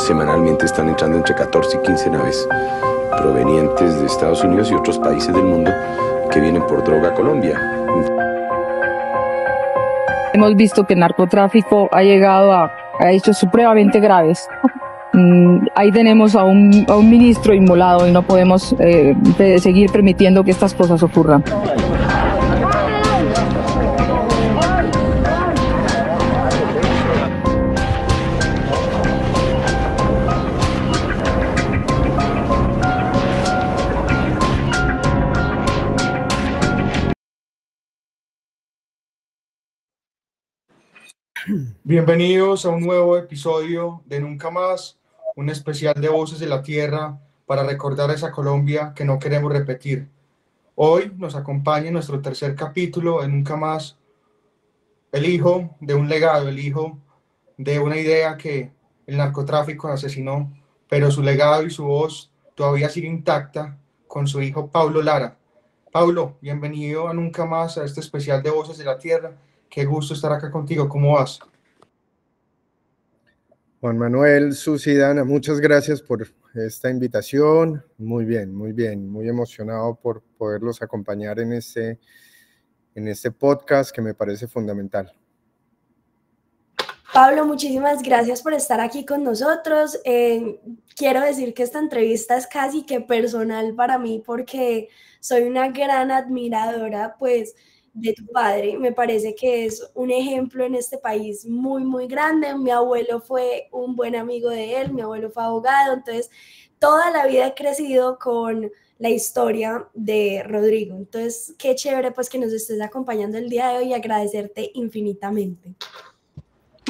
semanalmente están entrando entre 14 y 15 naves provenientes de Estados Unidos y otros países del mundo que vienen por droga a Colombia. Hemos visto que el narcotráfico ha llegado a hechos supremamente graves. Ahí tenemos a un ministro inmolado y no podemos seguir permitiendo que estas cosas ocurran. Bienvenidos a un nuevo episodio de Nunca Más, un especial de Voces de la Tierra para recordar esa Colombia que no queremos repetir. Hoy nos acompaña en nuestro tercer capítulo de Nunca Más el hijo de un legado, el hijo de una idea que el narcotráfico asesinó, pero su legado y su voz todavía sigue intacta con su hijo Paulo Lara. Paulo, bienvenido a Nunca Más, a este especial de Voces de la Tierra. Qué gusto estar acá contigo. ¿Cómo vas? Juan Manuel, Susi, Dana, muchas gracias por esta invitación. Muy bien, muy emocionado por poderlos acompañar en este podcast que me parece fundamental. Pablo, muchísimas gracias por estar aquí con nosotros. Quiero decir que esta entrevista es casi que personal para mí porque soy una gran admiradora, pues, de tu padre. Me parece que es un ejemplo en este país muy, muy grande. Mi abuelo fue un buen amigo de él, mi abuelo fue abogado, entonces toda la vida he crecido con la historia de Rodrigo. Entonces, qué chévere pues que nos estés acompañando el día de hoy y agradecerte infinitamente.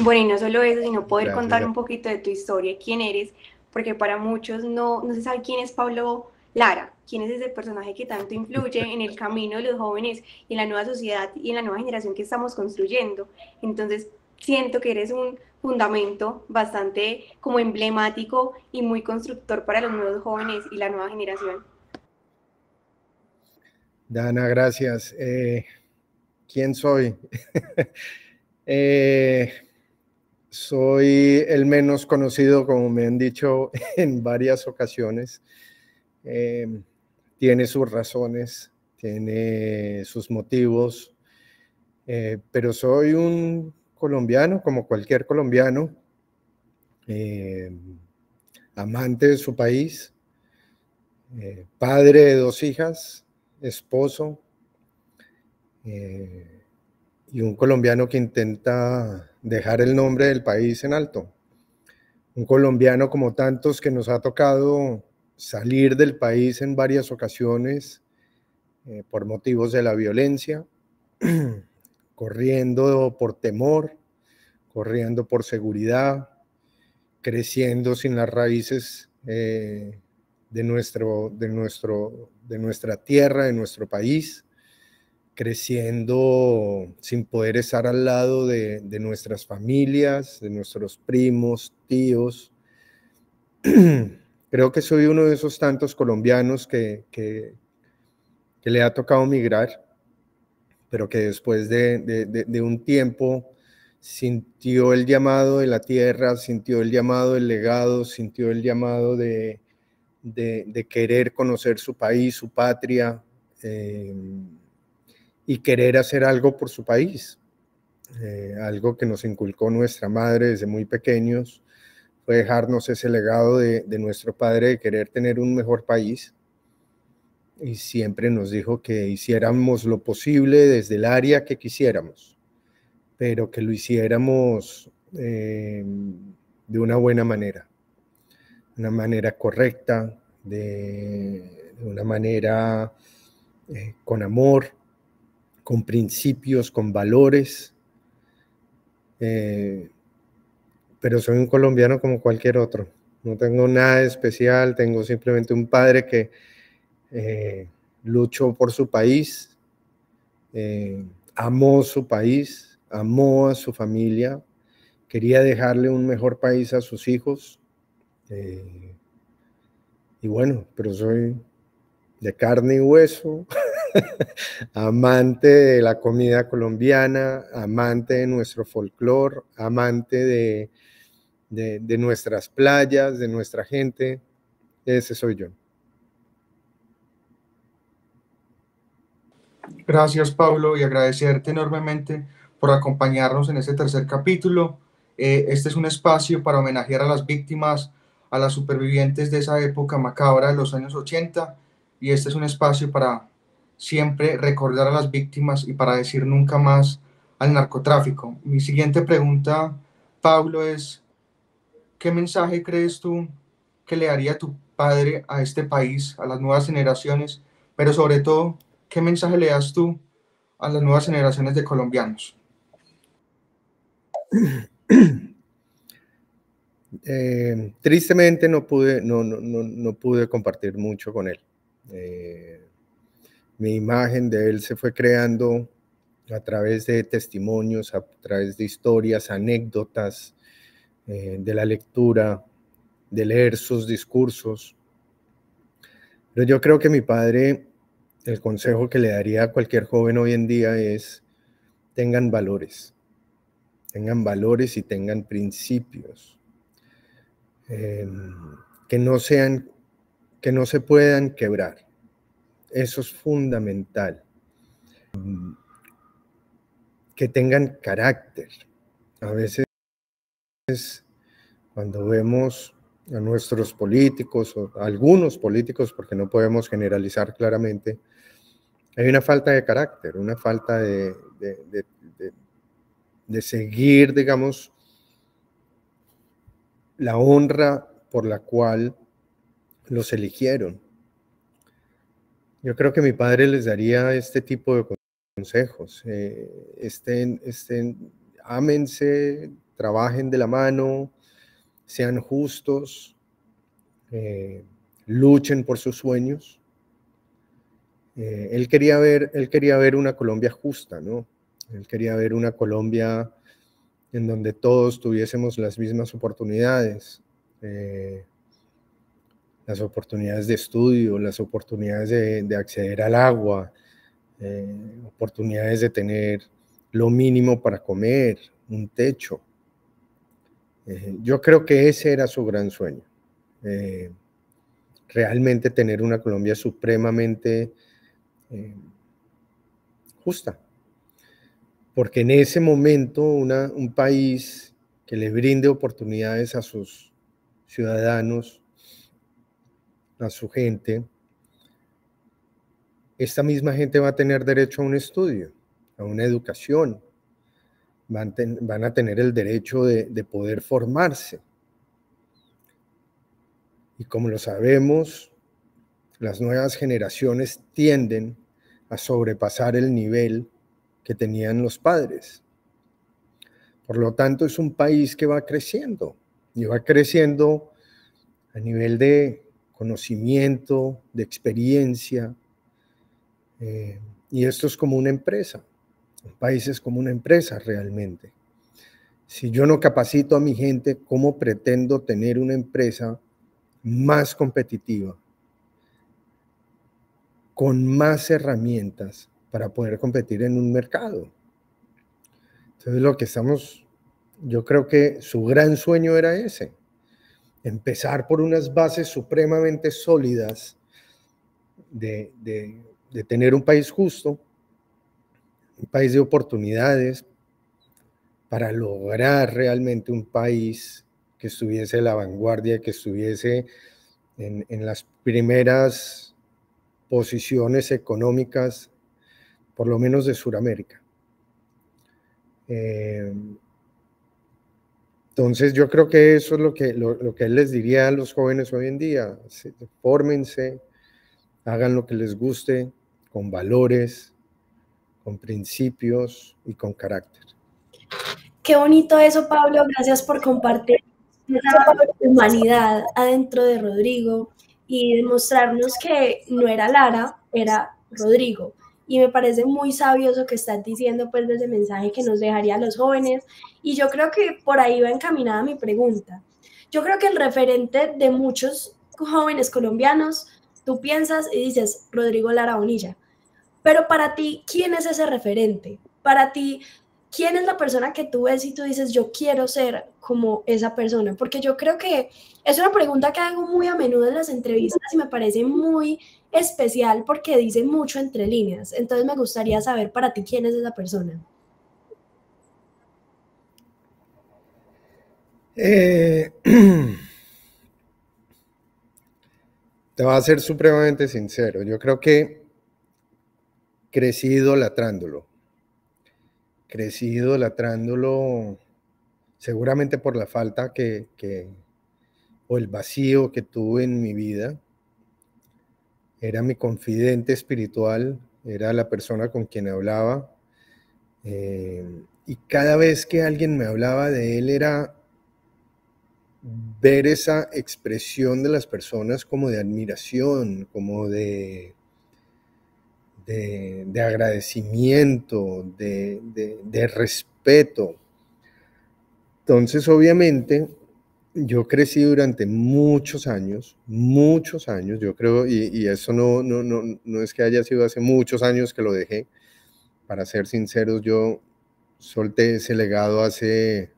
Bueno, y no solo eso, sino poder contar un poquito de tu historia, quién eres, porque para muchos no se sabe quién es Paulo Lara, quién es ese personaje que tanto influye en el camino de los jóvenes y en la nueva sociedad y en la nueva generación que estamos construyendo. Entonces, siento que eres un fundamento bastante como emblemático y muy constructor para los nuevos jóvenes y la nueva generación. Dana, gracias. ¿Quién soy? Soy el menos conocido, como me han dicho en varias ocasiones. Tiene sus razones, tiene sus motivos, pero soy un colombiano como cualquier colombiano, amante de su país, padre de 2 hijas, esposo, y un colombiano que intenta dejar el nombre del país en alto. Un colombiano como tantos que nos ha tocado salir del país en varias ocasiones por motivos de la violencia, corriendo por temor, corriendo por seguridad, creciendo sin las raíces de nuestra tierra, de nuestro país, creciendo sin poder estar al lado de nuestras familias, de nuestros primos, tíos. Creo que soy uno de esos tantos colombianos que le ha tocado migrar, pero que después de un tiempo sintió el llamado de la tierra, sintió el llamado del legado, sintió el llamado de querer conocer su país, su patria, y querer hacer algo por su país. Algo que nos inculcó nuestra madre desde muy pequeños fue dejarnos ese legado de nuestro padre de querer tener un mejor país, y siempre nos dijo que hiciéramos lo posible desde el área que quisiéramos, pero que lo hiciéramos de una buena manera, una manera correcta, de una manera con amor, con principios, con valores, pero soy un colombiano como cualquier otro. No tengo nada especial, tengo simplemente un padre que luchó por su país, amó su país, amó a su familia, quería dejarle un mejor país a sus hijos, y bueno, pero soy de carne y hueso, amante de la comida colombiana, amante de nuestro folclore, amante de nuestras playas, de nuestra gente. Ese soy yo. Gracias, Pablo, y agradecerte enormemente por acompañarnos en este tercer capítulo. Este es un espacio para homenajear a las víctimas, a las supervivientes de esa época macabra de los años 80, y este es un espacio para siempre recordar a las víctimas y para decir nunca más al narcotráfico. Mi siguiente pregunta, Pablo, es: ¿qué mensaje crees tú que le daría tu padre a este país, a las nuevas generaciones, pero sobre todo, qué mensaje le das tú a las nuevas generaciones de colombianos? Tristemente no pude compartir mucho con él. Mi imagen de él se fue creando a través de testimonios, a través de historias, anécdotas, de la lectura, de leer sus discursos. Pero yo creo que mi padre, el consejo que le daría a cualquier joven hoy en día es: tengan valores y tengan principios, que no se puedan quebrar. Eso es fundamental. Que tengan carácter. A veces, cuando vemos a nuestros políticos, o a algunos políticos, porque no podemos generalizar claramente, hay una falta de carácter, una falta de seguir, digamos, la honra por la cual los eligieron. Yo creo que mi padre les daría este tipo de consejos. Ámense, trabajen de la mano, sean justos, luchen por sus sueños. Él quería ver una Colombia justa, ¿no? Él quería ver una Colombia en donde todos tuviésemos las mismas oportunidades, las oportunidades de estudio, las oportunidades de acceder al agua, oportunidades de tener lo mínimo para comer, un techo. Yo creo que ese era su gran sueño, realmente tener una Colombia supremamente justa, porque en ese momento un país que le brinde oportunidades a sus ciudadanos, a su gente, esta misma gente va a tener derecho a un estudio, a una educación, van a tener el derecho de poder formarse. Y como lo sabemos, las nuevas generaciones tienden a sobrepasar el nivel que tenían los padres. Por lo tanto, es un país que va creciendo, y va creciendo a nivel de conocimiento, de experiencia, y esto es como una empresa. Un país es como una empresa realmente. Si yo no capacito a mi gente, ¿cómo pretendo tener una empresa más competitiva, con más herramientas para poder competir en un mercado? Entonces yo creo que su gran sueño era ese: empezar por unas bases supremamente sólidas de tener un país justo, un país de oportunidades, para lograr realmente un país que estuviese a la vanguardia, que estuviese en las primeras posiciones económicas, por lo menos de Sudamérica. Entonces yo creo que eso es lo que él les diría a los jóvenes hoy en día: fórmense, hagan lo que les guste, con valores, con principios y con carácter. Qué bonito eso, Pablo. Gracias por compartir esa humanidad adentro de Rodrigo y demostrarnos que no era Lara, era Rodrigo. Y me parece muy sabio eso que estás diciendo, pues, de ese mensaje que nos dejaría a los jóvenes. Y yo creo que por ahí va encaminada mi pregunta. Yo creo que el referente de muchos jóvenes colombianos, tú piensas y dices Rodrigo Lara Bonilla. Pero para ti, ¿quién es ese referente? Para ti, ¿quién es la persona que tú ves y tú dices, yo quiero ser como esa persona? Porque yo creo que es una pregunta que hago muy a menudo en las entrevistas y me parece muy especial porque dice mucho entre líneas. Entonces me gustaría saber para ti quién es esa persona. Te voy a ser supremamente sincero. Yo creo que crecí idolatrándolo. Crecí idolatrándolo seguramente por la falta o el vacío que tuve en mi vida. Era mi confidente espiritual, era la persona con quien hablaba. Y cada vez que alguien me hablaba de él era ver esa expresión de las personas como de admiración, como de agradecimiento, de respeto. Entonces, obviamente, yo crecí durante muchos años, yo creo, y eso no es que haya sido hace muchos años que lo dejé. Para ser sinceros, yo solté ese legado hace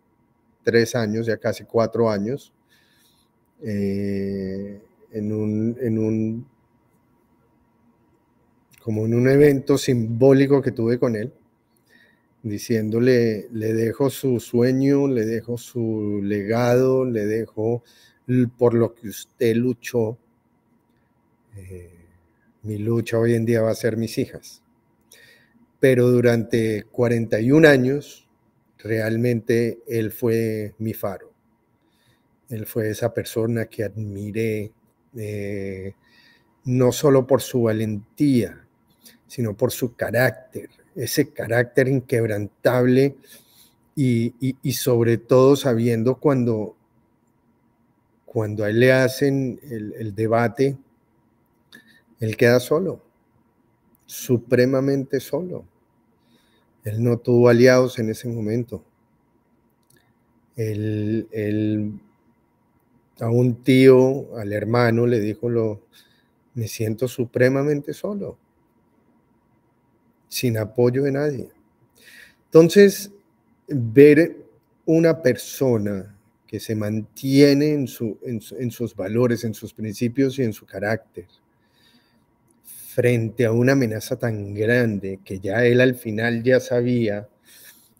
3 años, ya casi 4 años, como en un evento simbólico que tuve con él, diciéndole, le dejo su sueño, le dejo su legado, le dejo por lo que usted luchó. Mi lucha hoy en día va a ser mis hijas. Pero durante 41 años, realmente él fue mi faro. Él fue esa persona que admiré, no solo por su valentía, sino por su carácter, ese carácter inquebrantable y sobre todo sabiendo cuando a él le hacen el debate, él queda solo, supremamente solo. Él no tuvo aliados en ese momento. Él a un tío, al hermano, le dijo, me siento supremamente solo, sin apoyo de nadie. Entonces, ver una persona que se mantiene en sus valores, en sus principios y en su carácter, frente a una amenaza tan grande que ya él al final ya sabía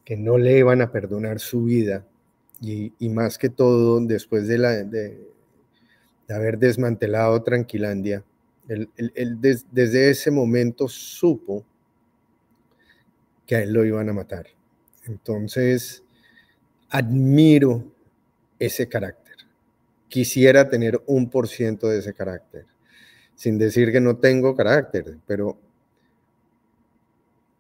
que no le iban a perdonar su vida, y más que todo después de haber desmantelado Tranquilandia, él desde ese momento supo que a él lo iban a matar. Entonces, admiro ese carácter. Quisiera tener 1% de ese carácter, sin decir que no tengo carácter, pero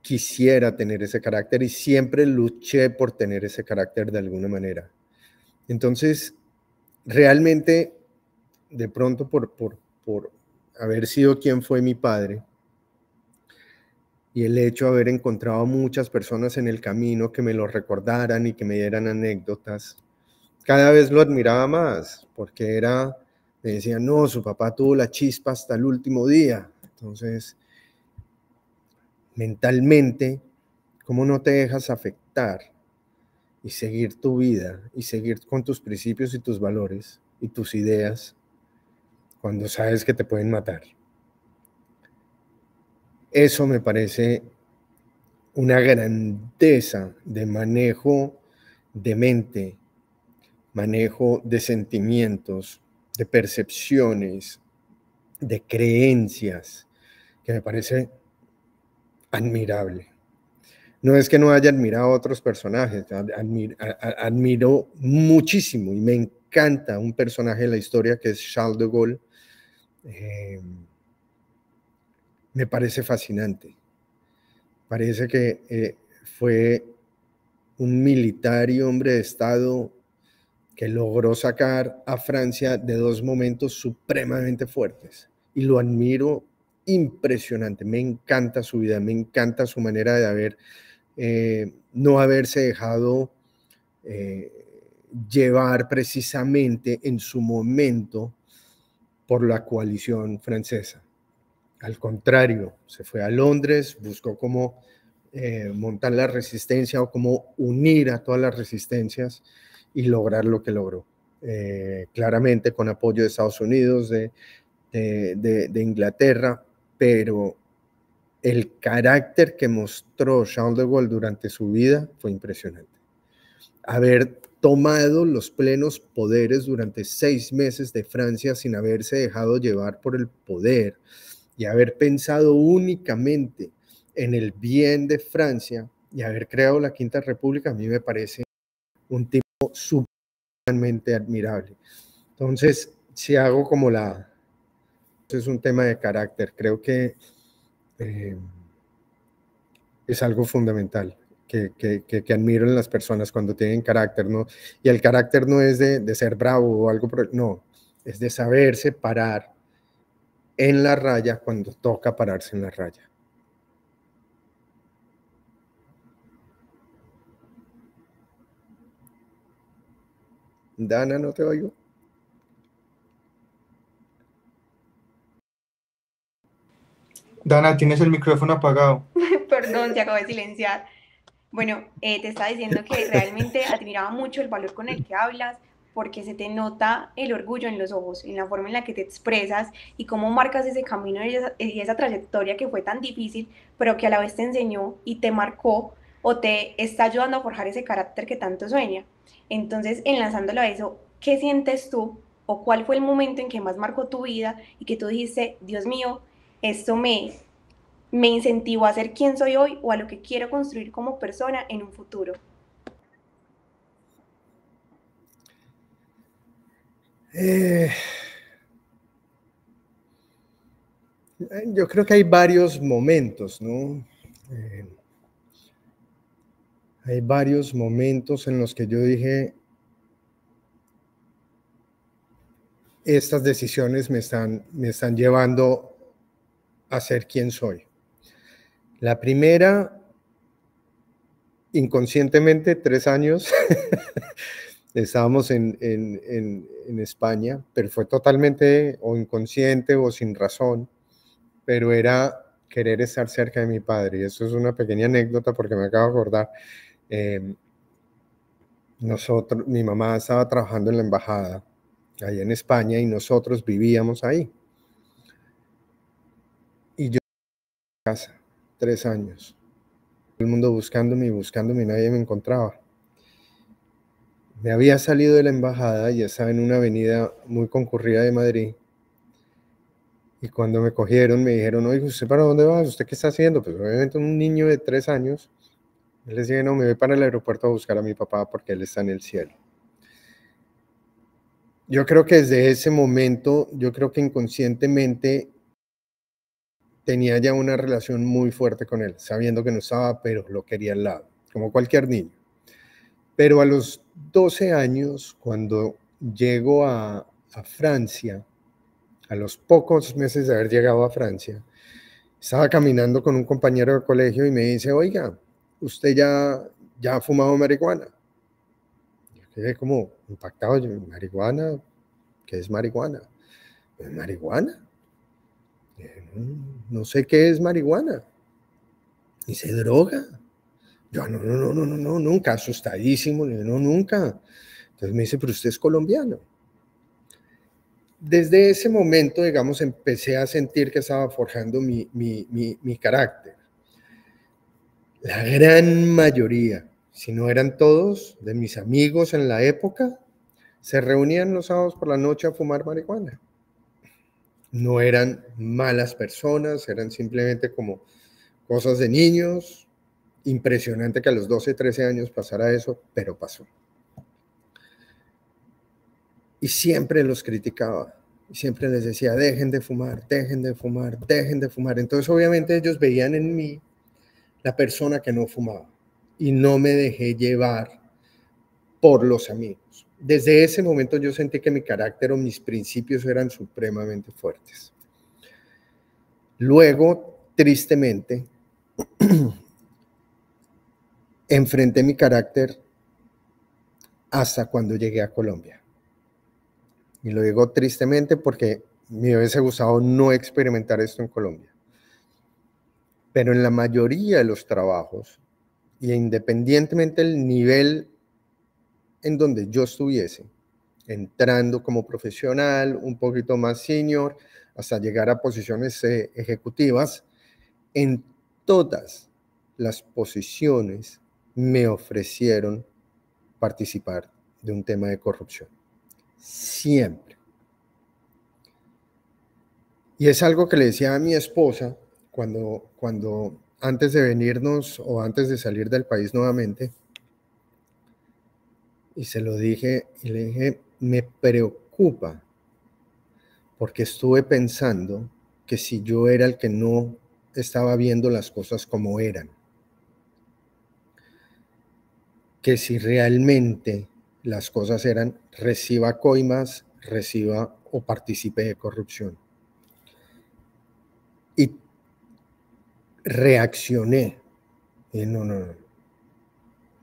quisiera tener ese carácter y siempre luché por tener ese carácter de alguna manera. Entonces, realmente, de pronto por haber sido quien fue mi padre y el hecho de haber encontrado muchas personas en el camino que me lo recordaran y que me dieran anécdotas, cada vez lo admiraba más, porque me decían, no, su papá tuvo la chispa hasta el último día. Entonces, mentalmente, ¿cómo no te dejas afectar y seguir tu vida y seguir con tus principios y tus valores y tus ideas cuando sabes que te pueden matar? Eso me parece una grandeza de manejo de mente, manejo de sentimientos, de percepciones, de creencias, que me parece admirable. No es que no haya admirado a otros personajes, admiro muchísimo y me encanta un personaje de la historia que es Charles de Gaulle. Me parece fascinante. Parece que fue un militar y hombre de Estado que logró sacar a Francia de 2 momentos supremamente fuertes. Y lo admiro impresionante. Me encanta su vida, me encanta su manera de no haberse dejado llevar precisamente en su momento por la coalición francesa. Al contrario, se fue a Londres, buscó cómo montar la resistencia o cómo unir a todas las resistencias y lograr lo que logró. Claramente con apoyo de Estados Unidos, de Inglaterra, pero el carácter que mostró Charles de Gaulle durante su vida fue impresionante. Haber tomado los plenos poderes durante 6 meses de Francia sin haberse dejado llevar por el poder y haber pensado únicamente en el bien de Francia y haber creado la Quinta República, a mí me parece un tipo sumamente admirable. Entonces, si hago como es un tema de carácter, creo que es algo fundamental que admiro en las personas cuando tienen carácter, ¿no? Y el carácter no es de ser bravo o algo, no, es de saberse parar en la raya cuando toca pararse en la raya. Dana, no te oigo. Dana, tienes el micrófono apagado. Perdón, se acabó de silenciar. Bueno, te estaba diciendo que realmente admiraba mucho el valor con el que hablas, porque se te nota el orgullo en los ojos, en la forma en la que te expresas y cómo marcas ese camino y esa trayectoria que fue tan difícil, pero que a la vez te enseñó y te marcó o te está ayudando a forjar ese carácter que tanto sueña. Entonces, enlazándolo a eso, ¿qué sientes tú o cuál fue el momento en que más marcó tu vida y que tú dijiste, Dios mío, esto me incentivó a ser quien soy hoy o a lo que quiero construir como persona en un futuro? Yo creo que hay varios momentos, ¿no? Hay varios momentos en los que yo dije, estas decisiones me están llevando a ser quien soy. La primera, inconscientemente, 3 años, estábamos en España, pero fue totalmente o inconsciente o sin razón, pero era querer estar cerca de mi padre. Y eso es una pequeña anécdota porque me acabo de acordar. Mi mamá estaba trabajando en la embajada ahí en España y nosotros vivíamos ahí. Y yo en casa, 3 años. Todo el mundo buscándome y nadie me encontraba. Me había salido de la embajada y estaba en una avenida muy concurrida de Madrid. Y cuando me cogieron, me dijeron, oye, ¿usted para dónde va? ¿Usted qué está haciendo? Pues obviamente un niño de 3 años. Y les dije, no, me voy para el aeropuerto a buscar a mi papá porque él está en el cielo. Yo creo que desde ese momento, yo creo que inconscientemente tenía ya una relación muy fuerte con él, sabiendo que no estaba, pero lo quería al lado, como cualquier niño. Pero a los 12 años, cuando llego a Francia, a los pocos meses de haber llegado a Francia, estaba caminando con un compañero de colegio y me dice, oiga, ¿usted ya ha fumado marihuana? Yo quedé como impactado, yo, ¿marihuana? ¿Qué es marihuana? ¿Marihuana? No sé qué es marihuana. Dice, droga. Yo, no, nunca, asustadísimo, no, nunca. Entonces me dice, pero usted es colombiano. Desde ese momento, digamos, empecé a sentir que estaba forjando mi carácter. La gran mayoría, si no eran todos, de mis amigos en la época, se reunían los sábados por la noche a fumar marihuana. No eran malas personas, eran simplemente como cosas de niños. Impresionante que a los 12, 13 años pasara eso, pero pasó. Y siempre los criticaba, siempre les decía, dejen de fumar, dejen de fumar, dejen de fumar. Entonces obviamente ellos veían en mí la persona que no fumaba y no me dejé llevar por los amigos. Desde ese momento yo sentí que mi carácter o mis principios eran supremamente fuertes. Luego, tristemente, enfrenté mi carácter hasta cuando llegué a Colombia. Y lo digo tristemente porque me hubiese gustado no experimentar esto en Colombia. Pero en la mayoría de los trabajos, y independientemente del nivel en donde yo estuviese, entrando como profesional, un poquito más senior, hasta llegar a posiciones ejecutivas, en todas las posiciones me ofrecieron participar de un tema de corrupción. Siempre. Y es algo que le decía a mi esposa cuando antes de venirnos o antes de salir del país nuevamente, y se lo dije, y le dije, me preocupa, porque estuve pensando que si yo era el que no estaba viendo las cosas como eran, que si realmente las cosas eran reciba coimas, reciba o participe de corrupción. Y reaccioné. Y no.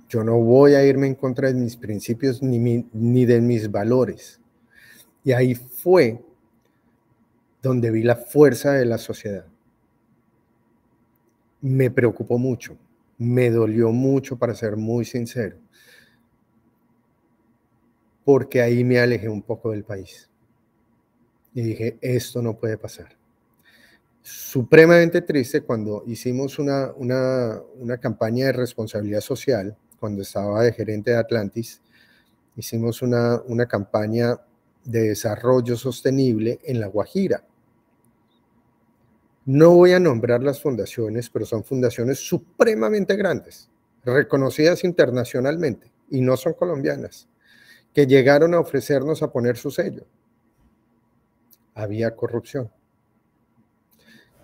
Yo no voy a irme en contra de mis principios ni de mis valores. Y ahí fue donde vi la fuerza de la sociedad. Me preocupó mucho, me dolió mucho, para ser muy sincero, porque ahí me alejé un poco del país. Y dije, esto no puede pasar. Supremamente triste cuando hicimos una campaña de responsabilidad social, cuando estaba de gerente de Atlantis, hicimos una campaña de desarrollo sostenible en La Guajira. No voy a nombrar las fundaciones, pero son fundaciones supremamente grandes, reconocidas internacionalmente, y no son colombianas, que llegaron a ofrecernos a poner su sello. Había corrupción.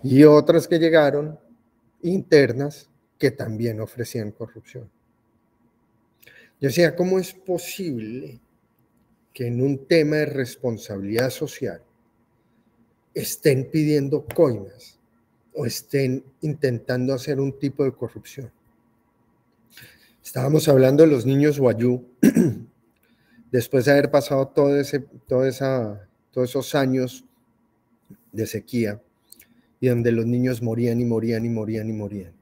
Y otras que llegaron, internas, que también ofrecían corrupción. Yo decía, ¿cómo es posible que en un tema de responsabilidad social estén pidiendo coimas o estén intentando hacer un tipo de corrupción? Estábamos hablando de los niños Wayuu, después de haber pasado todos esos años de sequía, y donde los niños morían y morían y morían y morían.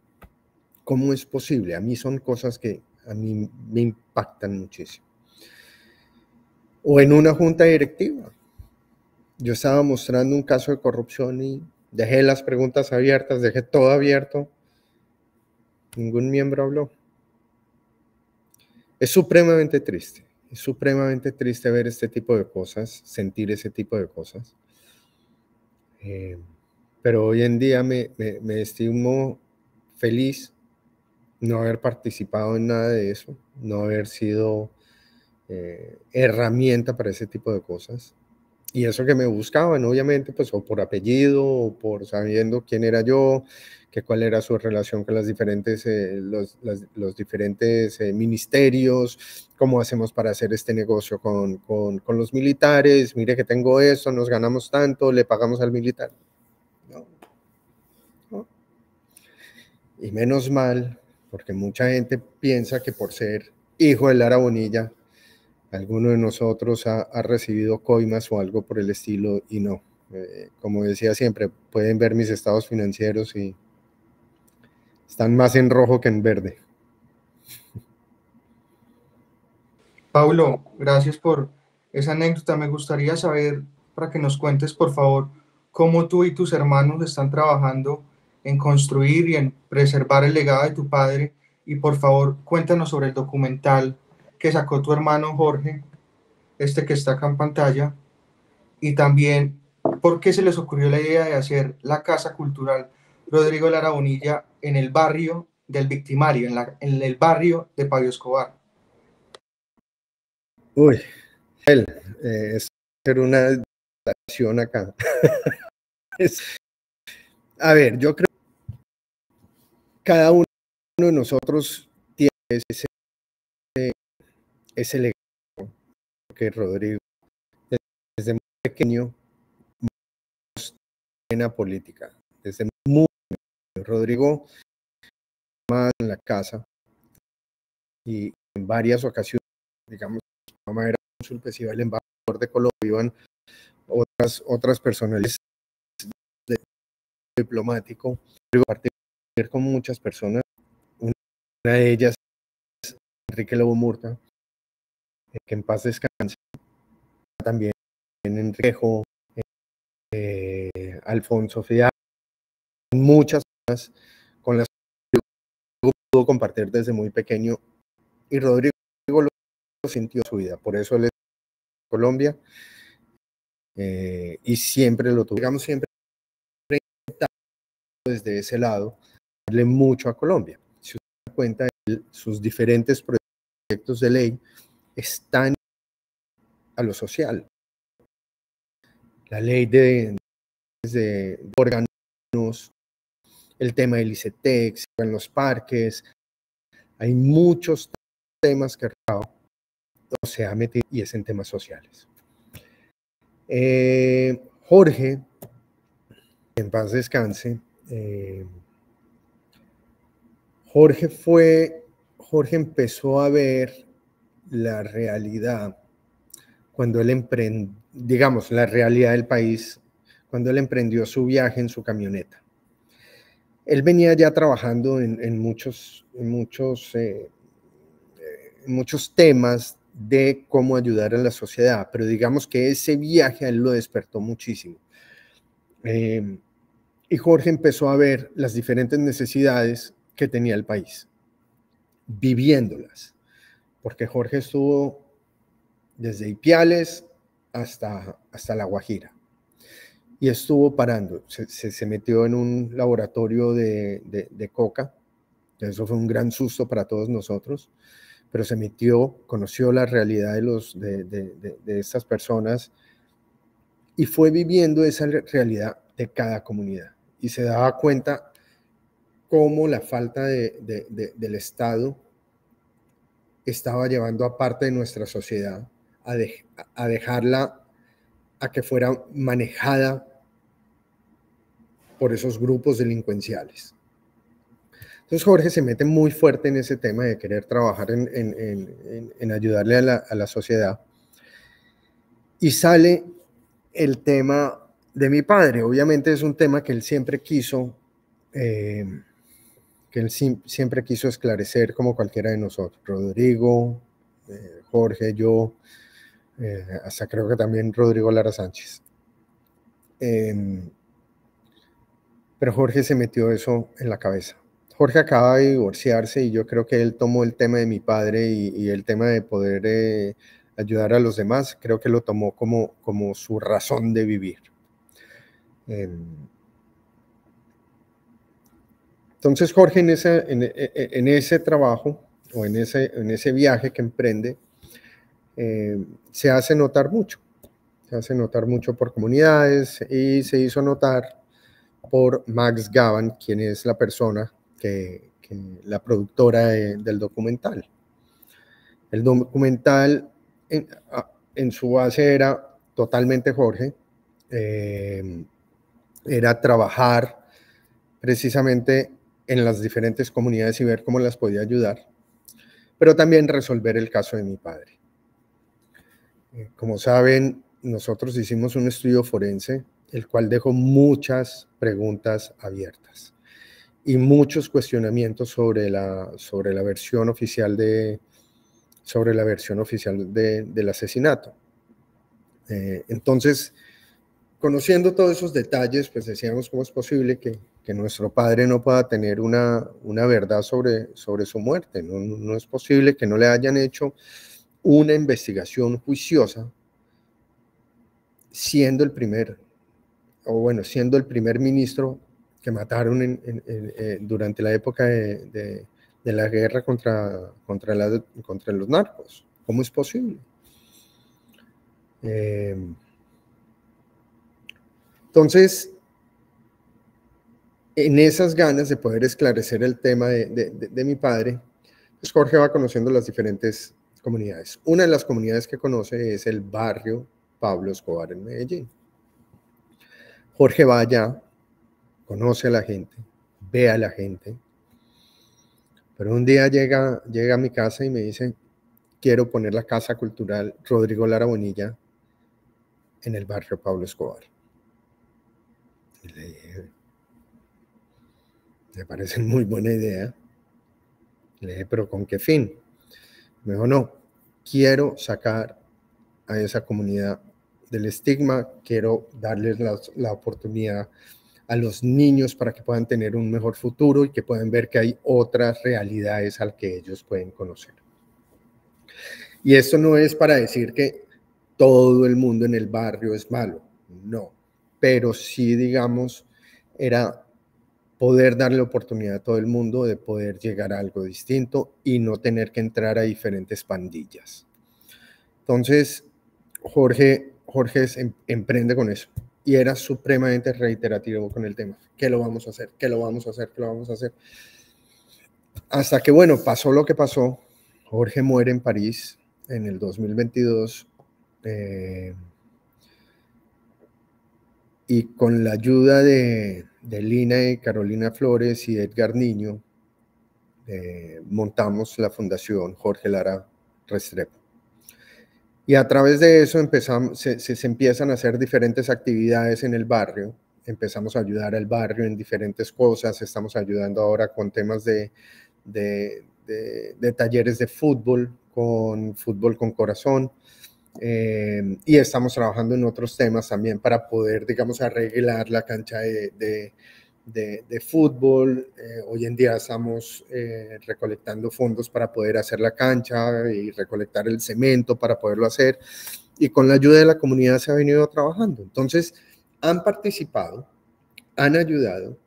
¿Cómo es posible? A mí son cosas que a mí me impactan muchísimo. O en una junta directiva. Yo estaba mostrando un caso de corrupción y dejé las preguntas abiertas, dejé todo abierto. Ningún miembro habló. Es supremamente triste ver este tipo de cosas, sentir ese tipo de cosas. Pero hoy en día me estimo feliz no haber participado en nada de eso, no haber sido herramienta para ese tipo de cosas. Y eso que me buscaban, obviamente, pues o por apellido, o por sabiendo quién era yo, que cuál era su relación con las diferentes, los diferentes ministerios, cómo hacemos para hacer este negocio con los militares, mire que tengo esto, nos ganamos tanto, le pagamos al militar. No. Y menos mal, porque mucha gente piensa que por ser hijo de Lara Bonilla, alguno de nosotros ha recibido coimas o algo por el estilo, y no. Como decía siempre, pueden ver mis estados financieros y están más en rojo que en verde. Paulo, gracias por esa anécdota. Me gustaría saber, para que nos cuentes, por favor, cómo tú y tus hermanos están trabajando en construir y en preservar el legado de tu padre. Y por favor, cuéntanos sobre el documental que sacó tu hermano Jorge, este que está acá en pantalla, y también por qué se les ocurrió la idea de hacer la Casa Cultural Rodrigo Lara Bonilla en el barrio del Victimario, en el barrio de Pablo Escobar. Uy, es hacer una declaración acá. A ver, yo creo que cada uno de nosotros tiene ese legado que Rodrigo, desde muy pequeño, en la política, desde muy pequeño. Rodrigo más en la casa y en varias ocasiones, digamos, su mamá era cónsul, pues iba el embajador de Colombia, iban otras personalidades de diplomático, con muchas personas. Una de ellas es Enrique Lobo Murta, que en paz descanse. También Enriquejo, Alfonso Fidal, muchas personas con las que pudo compartir desde muy pequeño, y Rodrigo lo sintió en su vida, por eso él es de Colombia, y siempre lo tuvo, digamos, siempre desde ese lado, darle mucho a Colombia. Si usted se da cuenta, sus diferentes proyectos de ley están a lo social. La ley de órganos, el tema del ICETEX, en los parques, hay muchos temas que se ha metido y es en temas sociales. Jorge, en paz descanse, Jorge empezó a ver la realidad cuando él emprendió, digamos, la realidad del país, cuando él emprendió su viaje en su camioneta. Él venía ya trabajando en muchos temas de cómo ayudar a la sociedad, pero digamos que ese viaje a él lo despertó muchísimo. Y Jorge empezó a ver las diferentes necesidades que tenía el país, viviéndolas, porque Jorge estuvo desde Ipiales hasta La Guajira, y estuvo parando, se metió en un laboratorio de coca, eso fue un gran susto para todos nosotros, pero se metió, conoció la realidad de estas personas y fue viviendo esa realidad de cada comunidad, y se daba cuenta cómo la falta del Estado estaba llevando a parte de nuestra sociedad a dejarla a que fuera manejada por esos grupos delincuenciales. Entonces Jorge se mete muy fuerte en ese tema de querer trabajar en ayudarle a la sociedad, y sale el tema de mi padre. Obviamente es un tema que él siempre quiso esclarecer, como cualquiera de nosotros, Rodrigo, Jorge, yo, hasta creo que también Rodrigo Lara Sánchez. Pero Jorge se metió eso en la cabeza. Jorge acaba de divorciarse y yo creo que él tomó el tema de mi padre y el tema de poder ayudar a los demás, creo que lo tomó como su razón de vivir. Entonces Jorge en ese trabajo o en ese viaje que emprende, se hace notar mucho. Se hace notar mucho por comunidades y se hizo notar por Max Gavan, quien es la persona la productora del documental. El documental en su base era totalmente Jorge, era trabajar precisamente en las diferentes comunidades y ver cómo las podía ayudar, pero también resolver el caso de mi padre. Como saben, nosotros hicimos un estudio forense, el cual dejó muchas preguntas abiertas y muchos cuestionamientos sobre la versión oficial del asesinato. Entonces, conociendo todos esos detalles, pues decíamos cómo es posible que nuestro padre no pueda tener una verdad sobre su muerte. No es posible que no le hayan hecho una investigación juiciosa, siendo el primer ministro que mataron durante la época de la guerra contra los narcos. ¿Cómo es posible? Entonces, en esas ganas de poder esclarecer el tema de mi padre, pues Jorge va conociendo las diferentes comunidades. Una de las comunidades que conoce es el barrio Pablo Escobar en Medellín. Jorge va allá, conoce a la gente, ve a la gente, pero un día llega a mi casa y me dice: quiero poner la Casa Cultural Rodrigo Lara Bonilla en el barrio Pablo Escobar. Y le dije: Me parece muy buena idea. Le dije, ¿pero con qué fin? Me dijo, no, quiero sacar a esa comunidad del estigma, quiero darles la oportunidad a los niños para que puedan tener un mejor futuro y que puedan ver que hay otras realidades al que ellos pueden conocer. Y esto no es para decir que todo el mundo en el barrio es malo, no, pero sí, digamos, era poder darle oportunidad a todo el mundo de poder llegar a algo distinto y no tener que entrar a diferentes pandillas. Entonces, Jorge emprende con eso y era supremamente reiterativo con el tema. ¿Qué lo vamos a hacer? ¿Qué lo vamos a hacer? ¿Qué lo vamos a hacer? Hasta que, bueno, pasó lo que pasó. Jorge muere en París en el 2022 y con la ayuda de Lina y Carolina Flores y Edgar Niño montamos la fundación Jorge Lara Restrepo. Y a través de eso se empiezan a hacer diferentes actividades en el barrio. Empezamos a ayudar al barrio en diferentes cosas. Estamos ayudando ahora con temas de talleres de fútbol con corazón. Y estamos trabajando en otros temas también para poder, digamos, arreglar la cancha de fútbol. Hoy en día estamos recolectando fondos para poder hacer la cancha y recolectar el cemento para poderlo hacer, y con la ayuda de la comunidad se ha venido trabajando. Entonces han participado, han ayudado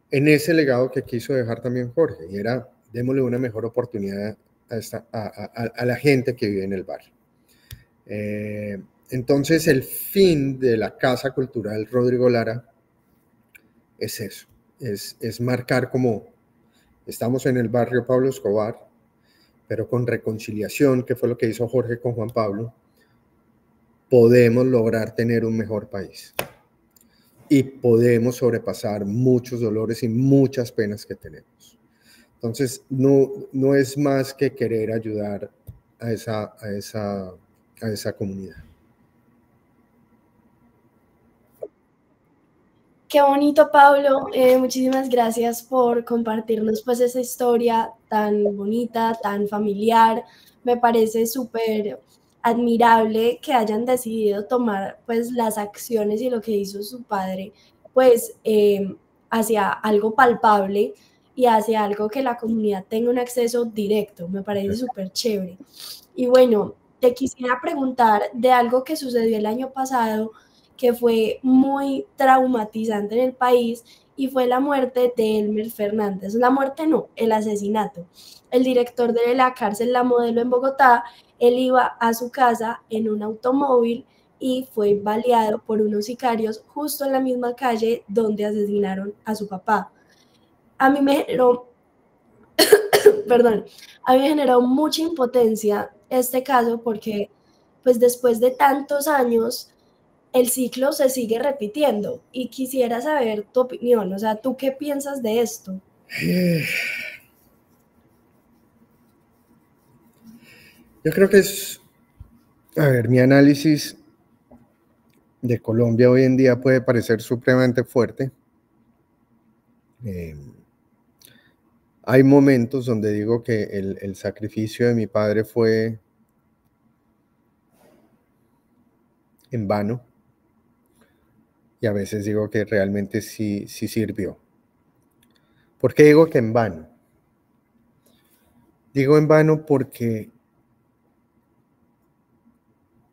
en ese legado que quiso dejar también Jorge, y era démosle una mejor oportunidad a la gente que vive en el barrio. Entonces el fin de la Casa Cultural Rodrigo Lara es eso, es marcar como estamos en el barrio Pablo Escobar, pero con reconciliación, que fue lo que hizo Jorge con Juan Pablo, podemos lograr tener un mejor país y podemos sobrepasar muchos dolores y muchas penas que tenemos. Entonces, no es más que querer ayudar a esa comunidad. Qué bonito, Pablo. Muchísimas gracias por compartirnos pues esa historia tan bonita, tan familiar. Me parece súper admirable que hayan decidido tomar pues las acciones y lo que hizo su padre pues hacia algo palpable y hacia algo que la comunidad tenga un acceso directo. Me parece súper chévere. Y bueno, te quisiera preguntar de algo que sucedió el año pasado, que fue muy traumatizante en el país, y fue la muerte de Elmer Fernández. La muerte no, el asesinato. El director de la cárcel La Modelo en Bogotá, él iba a su casa en un automóvil y fue baleado por unos sicarios justo en la misma calle donde asesinaron a su papá. A mí me generó, perdón, a mí me generó mucha impotencia este caso porque pues después de tantos años el ciclo se sigue repitiendo y quisiera saber tu opinión, o sea, ¿tú qué piensas de esto? Yo creo que mi análisis de Colombia hoy en día puede parecer supremamente fuerte. Hay momentos donde digo que el sacrificio de mi padre fue en vano, y a veces digo que realmente sí sirvió. ¿Por qué digo que en vano? Digo en vano porque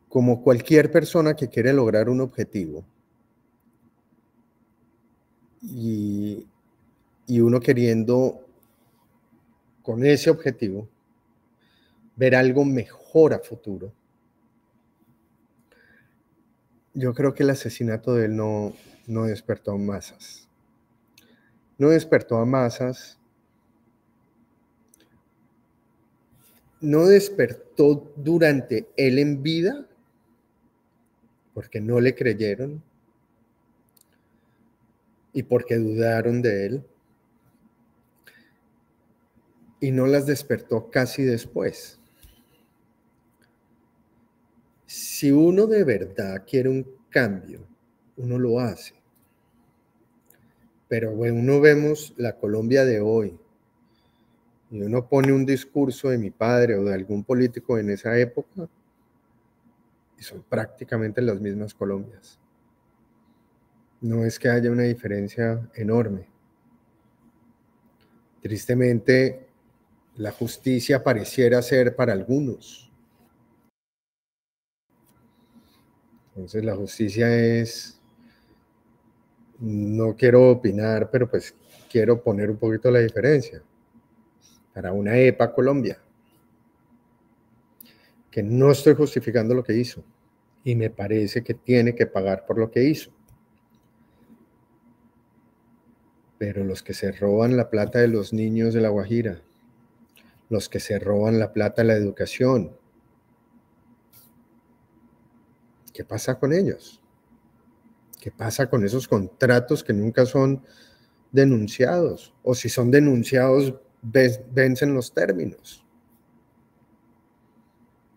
como cualquier persona que quiere lograr un objetivo y uno queriendo con ese objetivo ver algo mejor a futuro, yo creo que el asesinato de él no despertó a masas. No despertó a masas. No despertó durante él en vida, porque no le creyeron y porque dudaron de él. Y no las despertó casi después. Si uno de verdad quiere un cambio, uno lo hace. Pero bueno, uno vemos la Colombia de hoy y uno pone un discurso de mi padre o de algún político en esa época y son prácticamente las mismas Colombias. No es que haya una diferencia enorme. Tristemente, la justicia pareciera ser para algunos. Entonces la justicia es, no quiero opinar, pero pues quiero poner un poquito la diferencia. Para una EPA Colombia, que no estoy justificando lo que hizo, y me parece que tiene que pagar por lo que hizo. Pero los que se roban la plata de los niños de La Guajira, los que se roban la plata de la educación, ¿qué pasa con ellos? ¿Qué pasa con esos contratos que nunca son denunciados? O si son denunciados, vencen los términos.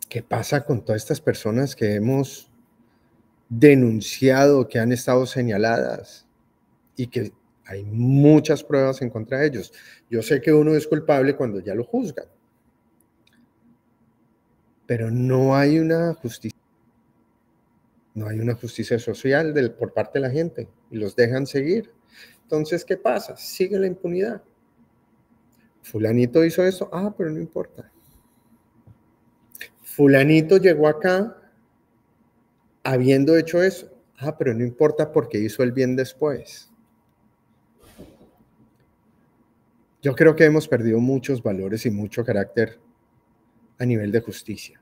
¿Qué pasa con todas estas personas que hemos denunciado, que han estado señaladas y que hay muchas pruebas en contra de ellos? Yo sé que uno es culpable cuando ya lo juzgan, pero no hay una justicia. No hay una justicia social por parte de la gente y los dejan seguir. Entonces, ¿qué pasa? Sigue la impunidad. Fulanito hizo eso, pero no importa. Fulanito llegó acá habiendo hecho eso, pero no importa porque hizo el bien después. Yo creo que hemos perdido muchos valores y mucho carácter a nivel de justicia.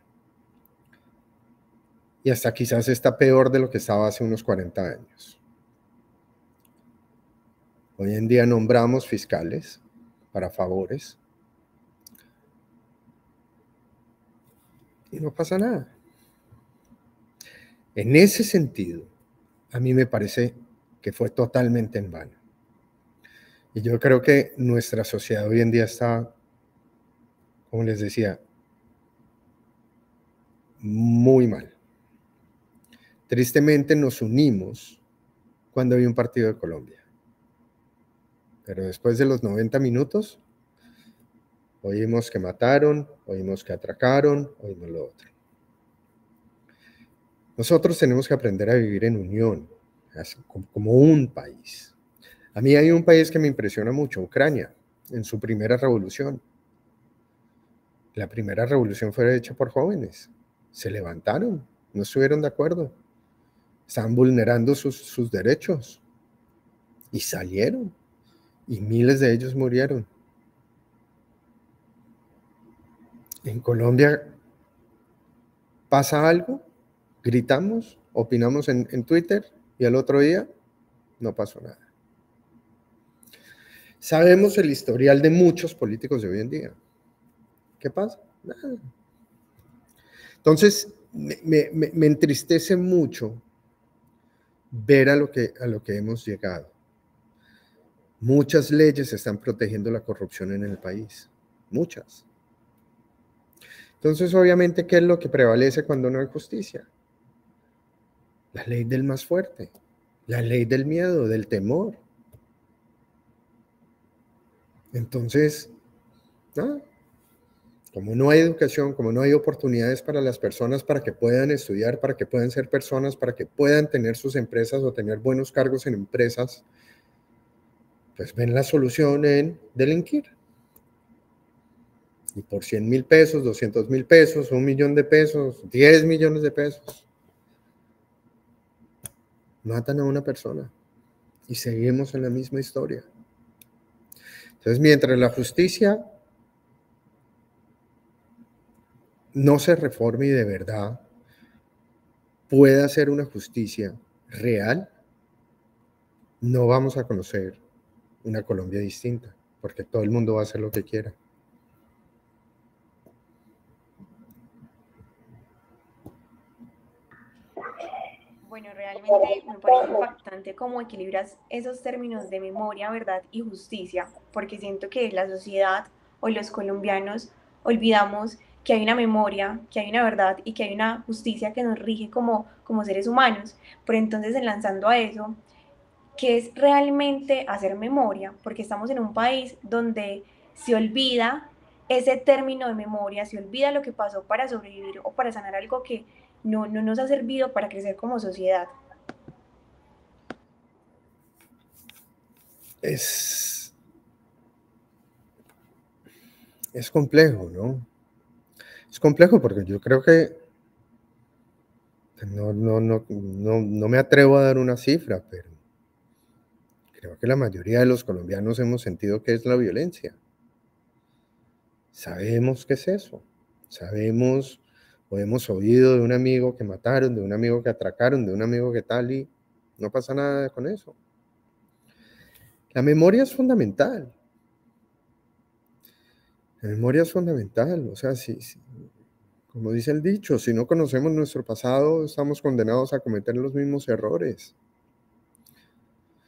Y hasta quizás está peor de lo que estaba hace unos 40 años. Hoy en día nombramos fiscales para favores y no pasa nada. En ese sentido, a mí me parece que fue totalmente en vano. Y yo creo que nuestra sociedad hoy en día está, como les decía, muy mal. Tristemente nos unimos cuando había un partido de Colombia. Pero después de los 90 minutos, oímos que mataron, oímos que atracaron, oímos lo otro. Nosotros tenemos que aprender a vivir en unión, como un país. A mí hay un país que me impresiona mucho, Ucrania, en su primera revolución. La primera revolución fue hecha por jóvenes. Se levantaron, no estuvieron de acuerdo. Estaban vulnerando sus derechos. Y salieron. Y miles de ellos murieron. En Colombia pasa algo, gritamos, opinamos en Twitter y al otro día no pasó nada. Sabemos el historial de muchos políticos de hoy en día. ¿Qué pasa? Nada. Entonces, me entristece mucho ver a lo que hemos llegado. Muchas leyes están protegiendo la corrupción en el país. Muchas. Entonces, obviamente, ¿qué es lo que prevalece cuando no hay justicia? La ley del más fuerte. La ley del miedo, del temor. Entonces, como no hay educación, como no hay oportunidades para las personas para que puedan estudiar, para que puedan ser personas, para que puedan tener sus empresas o tener buenos cargos en empresas, pues ven la solución en delinquir. Y por 100,000 pesos, 200,000 pesos, 1,000,000 de pesos, 10 millones de pesos, matan a una persona y seguimos en la misma historia. Entonces, mientras la justicia no se reforme y de verdad pueda ser una justicia real, no vamos a conocer una Colombia distinta, porque todo el mundo va a hacer lo que quiera. Bueno, realmente me parece impactante cómo equilibras esos términos de memoria, verdad y justicia, porque siento que la sociedad o los colombianos olvidamos que hay una memoria, que hay una verdad y que hay una justicia que nos rige como seres humanos. Pero entonces, enlazando a eso, ¿qué es realmente hacer memoria? Porque estamos en un país donde se olvida ese término de memoria, se olvida lo que pasó para sobrevivir o para sanar algo que no nos ha servido para crecer como sociedad. Es complejo, ¿no? Es complejo porque yo creo que no me atrevo a dar una cifra, pero creo que la mayoría de los colombianos hemos sentido qué es la violencia. Sabemos qué es eso. Sabemos o hemos oído de un amigo que mataron, de un amigo que atracaron, de un amigo que tal, y no pasa nada con eso. La memoria es fundamental. La memoria es fundamental. O sea, como dice el dicho, si no conocemos nuestro pasado, estamos condenados a cometer los mismos errores.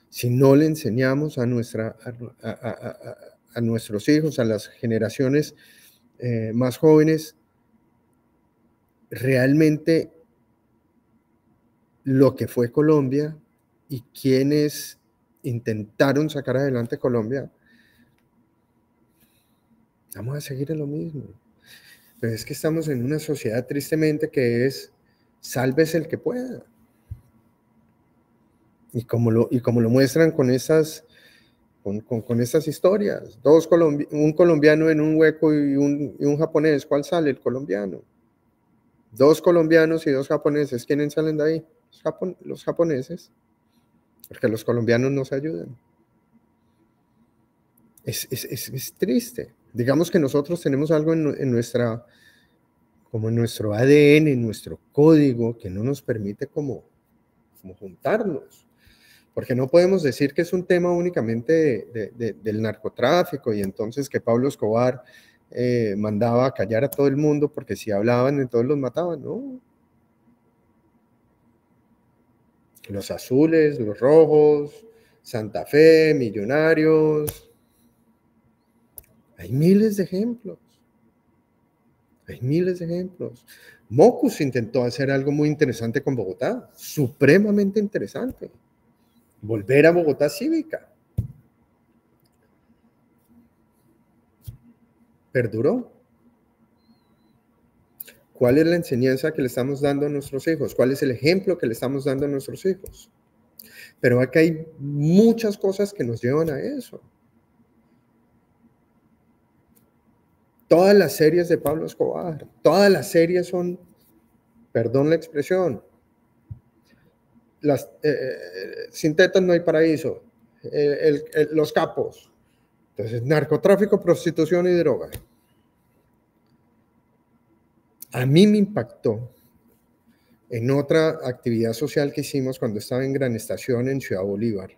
Si no le enseñamos a nuestros hijos, a las generaciones más jóvenes, realmente lo que fue Colombia y quienes intentaron sacar adelante Colombia, vamos a seguir en lo mismo. Pero es que estamos en una sociedad tristemente que es sálvese el que pueda. Y como lo muestran con estas historias, un colombiano en un hueco y un japonés, ¿cuál sale? El colombiano. 2 colombianos y 2 japoneses, ¿quiénes salen de ahí? Los japoneses, porque los colombianos nos ayudan. Es triste. Digamos que nosotros tenemos algo en nuestro ADN, en nuestro código, que no nos permite como juntarnos. Porque no podemos decir que es un tema únicamente del narcotráfico y entonces que Pablo Escobar mandaba a callar a todo el mundo porque si hablaban entonces los mataban, ¿no? Los azules, los rojos, Santa Fe, Millonarios. Hay miles de ejemplos. Hay miles de ejemplos. Mocus intentó hacer algo muy interesante con Bogotá, supremamente interesante. Volver a Bogotá cívica. Perduró. ¿Cuál es la enseñanza que le estamos dando a nuestros hijos? ¿Cuál es el ejemplo que le estamos dando a nuestros hijos? Pero acá hay muchas cosas que nos llevan a eso. Todas las series de Pablo Escobar, todas las series son, perdón la expresión, sin tetas no hay paraíso, los capos. Entonces, narcotráfico, prostitución y droga. A mí me impactó en otra actividad social que hicimos cuando estaba en Gran Estación en Ciudad Bolívar.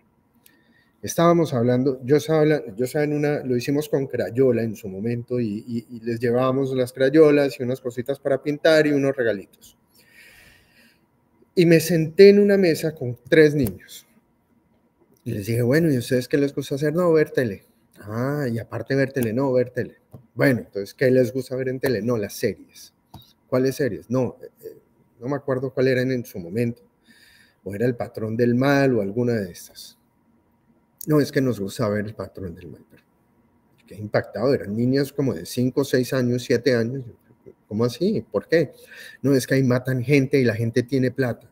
Estábamos hablando, lo hicimos con crayola en su momento y les llevábamos las crayolas y unas cositas para pintar y unos regalitos. Y me senté en una mesa con 3 niños. Y les dije, bueno, ¿y ustedes qué les gusta hacer? No, ver tele. Ah, y aparte ver tele, no, ver tele. Bueno, entonces, ¿qué les gusta ver en tele? No, las series. ¿Cuáles series? No me acuerdo cuál eran en su momento. O era El Patrón del Mal o alguna de estas. No, es que nos gusta ver El Patrón del Mal. Pero qué impactado, eran niñas como de 5, 6 años, 7 años. ¿Cómo así? ¿Por qué? No, es que ahí matan gente y la gente tiene plata.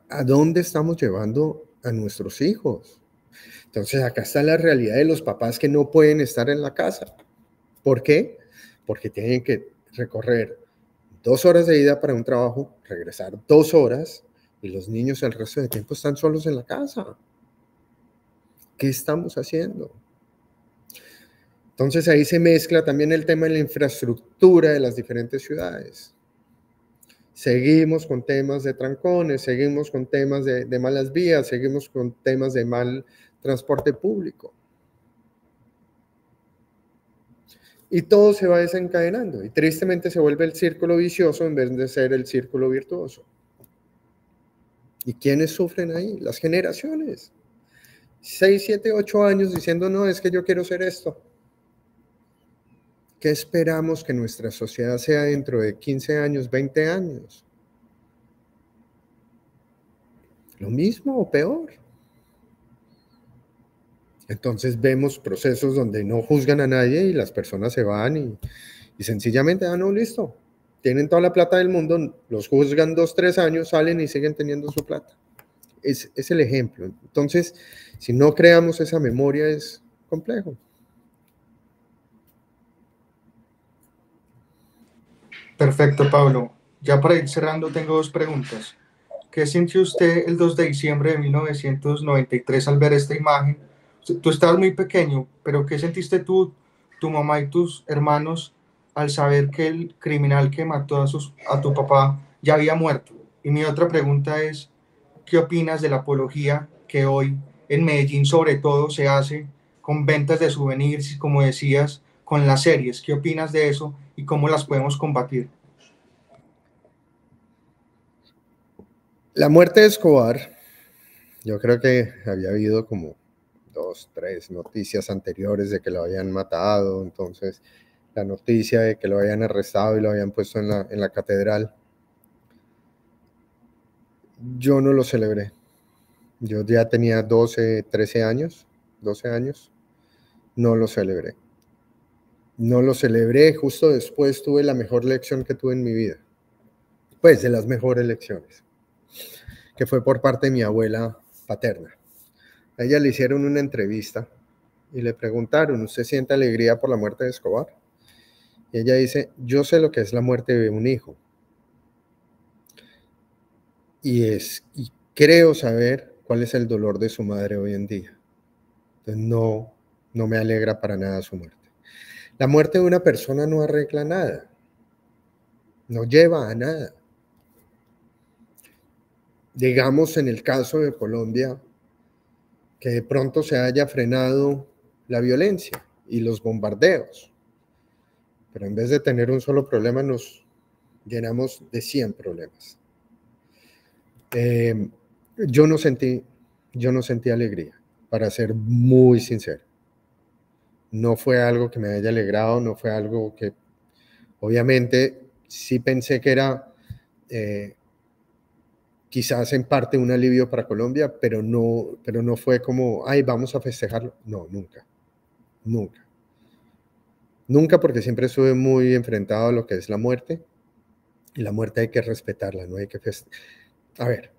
¿A dónde estamos llevando a nuestros hijos? Entonces acá está la realidad de los papás que no pueden estar en la casa. ¿Por qué? Porque tienen que recorrer 2 horas de ida para un trabajo, regresar 2 horas y los niños el resto del tiempo están solos en la casa. ¿Qué estamos haciendo? Entonces ahí se mezcla también el tema de la infraestructura de las diferentes ciudades. Seguimos con temas de trancones, seguimos con temas de malas vías, seguimos con temas de mal transporte público. Y todo se va desencadenando y tristemente se vuelve el círculo vicioso en vez de ser el círculo virtuoso. ¿Y quiénes sufren ahí? Las generaciones. 6, 7, 8 años diciendo, no, es que yo quiero ser esto. ¿Qué esperamos que nuestra sociedad sea dentro de 15 años, 20 años? lo mismo o peor. Entonces vemos procesos donde no juzgan a nadie y las personas se van y sencillamente, no, listo, tienen toda la plata del mundo, los juzgan 2, 3 años, salen y siguen teniendo su plata. Es el ejemplo. Entonces, si no creamos esa memoria es complejo. Perfecto, Pablo. Ya para ir cerrando, tengo 2 preguntas. ¿Qué sintió usted el 2 de diciembre de 1993 al ver esta imagen? Tú estabas muy pequeño, pero ¿qué sentiste tú, tu mamá y tus hermanos al saber que el criminal que mató a tu papá ya había muerto? Y mi otra pregunta es, ¿qué opinas de la apología que hoy en Medellín sobre todo se hace con ventas de souvenirs, como decías, con las series? ¿Qué opinas de eso y cómo las podemos combatir? La muerte de Escobar, yo creo que había habido como 2, 3 noticias anteriores de que lo habían matado, entonces la noticia de que lo habían arrestado y lo habían puesto en la catedral. Yo no lo celebré. Yo ya tenía 12, 13 años, 12 años. No lo celebré. No lo celebré. Justo después tuve la mejor lección que tuve en mi vida. Pues de las mejores lecciones. Que fue por parte de mi abuela paterna. A ella le hicieron una entrevista y le preguntaron, ¿usted siente alegría por la muerte de Escobar? Y ella dice, yo sé lo que es la muerte de un hijo. Y creo saber cuál es el dolor de su madre hoy en día. Entonces no me alegra para nada su muerte. La muerte de una persona no arregla nada, no lleva a nada. Digamos en el caso de Colombia, que de pronto se haya frenado la violencia y los bombardeos, pero en vez de tener un solo problema nos llenamos de 100 problemas. Yo no sentí alegría, para ser muy sincero. No fue algo que me haya alegrado, no fue algo que, obviamente, sí pensé que era quizás en parte un alivio para Colombia, pero no fue como, ay, vamos a festejarlo. No, nunca, porque siempre estuve muy enfrentado a lo que es la muerte, y la muerte hay que respetarla, no hay que a ver,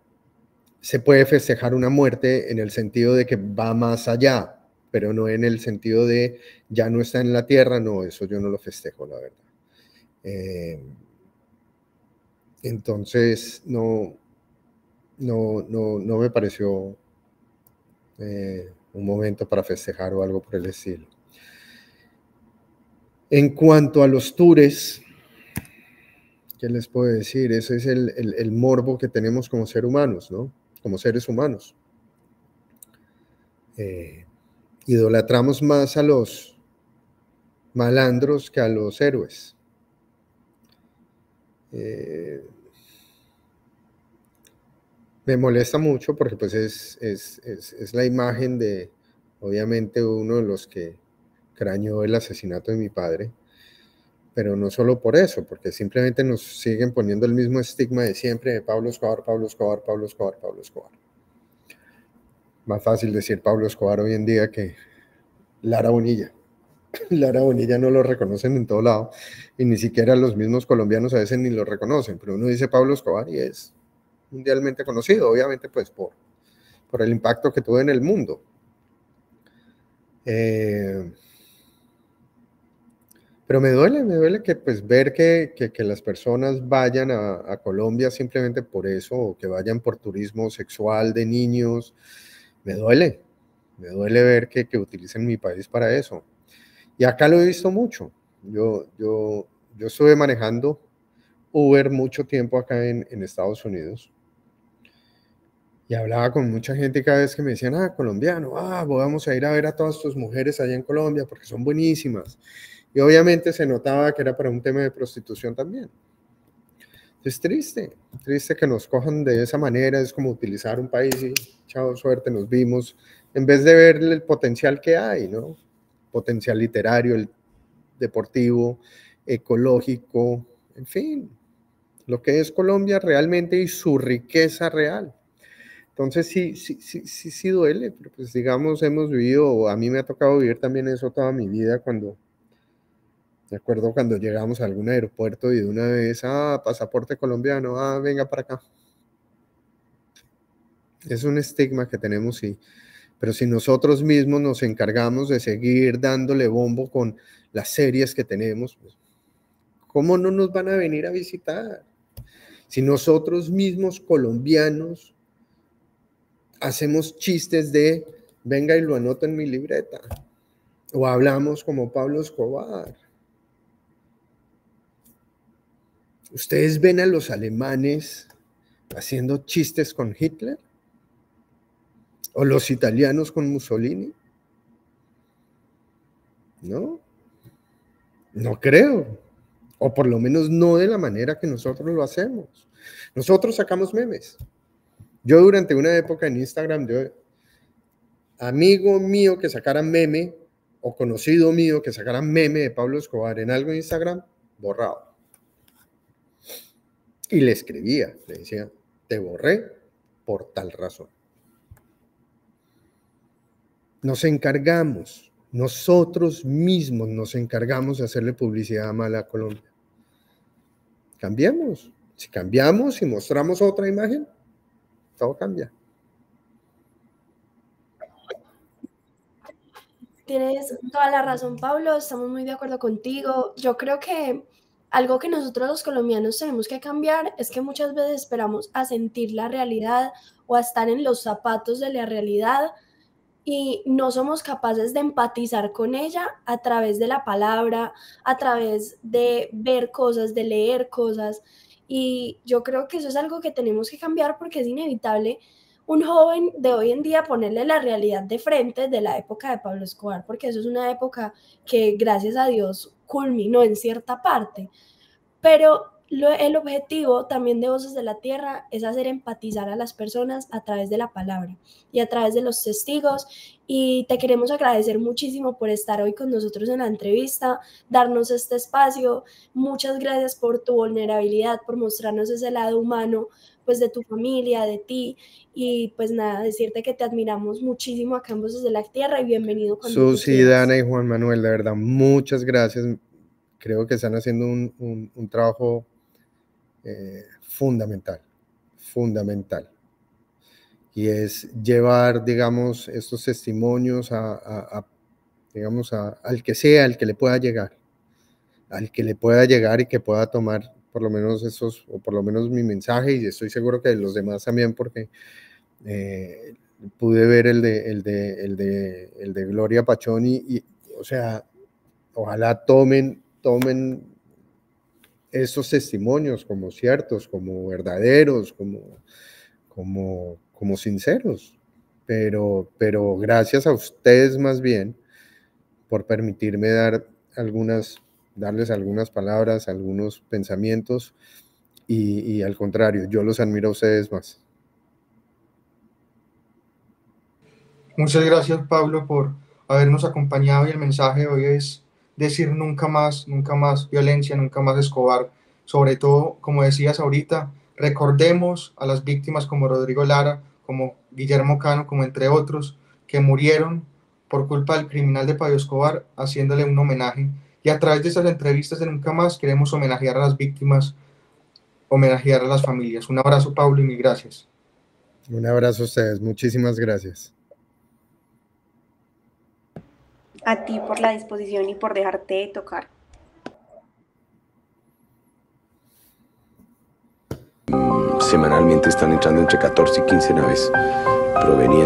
se puede festejar una muerte en el sentido de que va más allá, pero no en el sentido de ya no está en la tierra, no, eso yo no lo festejo, la verdad. Entonces, no me pareció un momento para festejar o algo por el estilo. En cuanto a los tours, ¿qué les puedo decir? Ese es el morbo que tenemos como seres humanos, ¿no? Como seres humanos. Idolatramos más a los malandros que a los héroes. Me molesta mucho porque pues es la imagen de, obviamente, uno de los que craneó el asesinato de mi padre, pero no solo por eso, porque simplemente nos siguen poniendo el mismo estigma de siempre de Pablo Escobar, Pablo Escobar, Pablo Escobar, Pablo Escobar. Más fácil decir Pablo Escobar hoy en día que Lara Bonilla. Lara Bonilla no lo reconocen en todo lado y ni siquiera los mismos colombianos a veces ni lo reconocen, pero uno dice Pablo Escobar y es mundialmente conocido, obviamente pues por el impacto que tuvo en el mundo. Pero me duele que pues ver que las personas vayan a Colombia simplemente por eso, o que vayan por turismo sexual de niños. Me duele ver que utilicen mi país para eso. Y acá lo he visto mucho. Yo estuve manejando Uber mucho tiempo acá en Estados Unidos. Y hablaba con mucha gente cada vez que me decían, colombiano, vamos a ir a ver a todas tus mujeres allá en Colombia porque son buenísimas. Y obviamente se notaba que era para un tema de prostitución también. Es triste que nos cojan de esa manera, es como utilizar un país y chao, suerte, nos vimos, en vez de ver el potencial que hay, ¿no? Potencial literario, el deportivo, ecológico, en fin, lo que es Colombia realmente y su riqueza real. Entonces sí duele, pero pues digamos hemos vivido, o a mí me ha tocado vivir también eso toda mi vida me acuerdo cuando llegamos a algún aeropuerto y de una vez, pasaporte colombiano, venga para acá. Es un estigma que tenemos, sí, pero si nosotros mismos nos encargamos de seguir dándole bombo con las series que tenemos, pues, ¿cómo no nos van a venir a visitar? Si nosotros mismos colombianos hacemos chistes de, venga y lo anoto en mi libreta, o hablamos como Pablo Escobar. ¿Ustedes ven a los alemanes haciendo chistes con Hitler? ¿O los italianos con Mussolini? No, no creo. O por lo menos no de la manera que nosotros lo hacemos. Nosotros sacamos memes. Yo durante una época en Instagram, amigo mío que sacara meme, o conocido mío que sacara meme de Pablo Escobar en algo en Instagram, borrado. Y le escribía, le decía, te borré por tal razón. Nos encargamos, nosotros mismos nos encargamos de hacerle publicidad mala a Colombia. Cambiemos. Si cambiamos y mostramos otra imagen, todo cambia. Tienes toda la razón, Pablo, estamos muy de acuerdo contigo. Yo creo que algo que nosotros los colombianos tenemos que cambiar es que muchas veces esperamos a sentir la realidad o a estar en los zapatos de la realidad y no somos capaces de empatizar con ella a través de la palabra, a través de ver cosas, de leer cosas. Y yo creo que eso es algo que tenemos que cambiar porque es inevitable un joven de hoy en día ponerle la realidad de frente de la época de Pablo Escobar, porque eso es una época que gracias a Dios culminó en cierta parte. Pero el objetivo también de Voces de la Tierra es hacer empatizar a las personas a través de la palabra y a través de los testigos. Y te queremos agradecer muchísimo por estar hoy con nosotros en la entrevista, darnos este espacio. Muchas gracias por tu vulnerabilidad, por mostrarnos ese lado humano, pues de tu familia, de ti. Y pues nada, decirte que te admiramos muchísimo acá en Voces de la Tierra y bienvenido cuando Susi, Dana y Juan Manuel, de verdad, muchas gracias. Creo que están haciendo un trabajo fundamental, y es llevar, digamos, estos testimonios digamos, al que sea, al que le pueda llegar y que pueda tomar por lo menos esos, o por lo menos mi mensaje, y estoy seguro que los demás también, porque pude ver el de Gloria Pachón y, o sea, ojalá tomen esos testimonios como ciertos, como verdaderos, como sinceros, pero gracias a ustedes más bien por permitirme darles algunas palabras, algunos pensamientos, y al contrario, yo los admiro a ustedes más. Muchas gracias, Pablo, por habernos acompañado, y el mensaje de hoy es decir nunca más violencia, nunca más Escobar. Sobre todo, como decías ahorita, recordemos a las víctimas como Rodrigo Lara, como Guillermo Cano, como entre otros, que murieron por culpa del criminal de Pablo Escobar, haciéndole un homenaje. Y a través de estas entrevistas de Nunca Más queremos homenajear a las víctimas, homenajear a las familias. Un abrazo, Pablo, y mil gracias. Un abrazo a ustedes, muchísimas gracias. A ti por la disposición y por dejarte tocar. Semanalmente están entrando entre 14 y 15 naves provenientes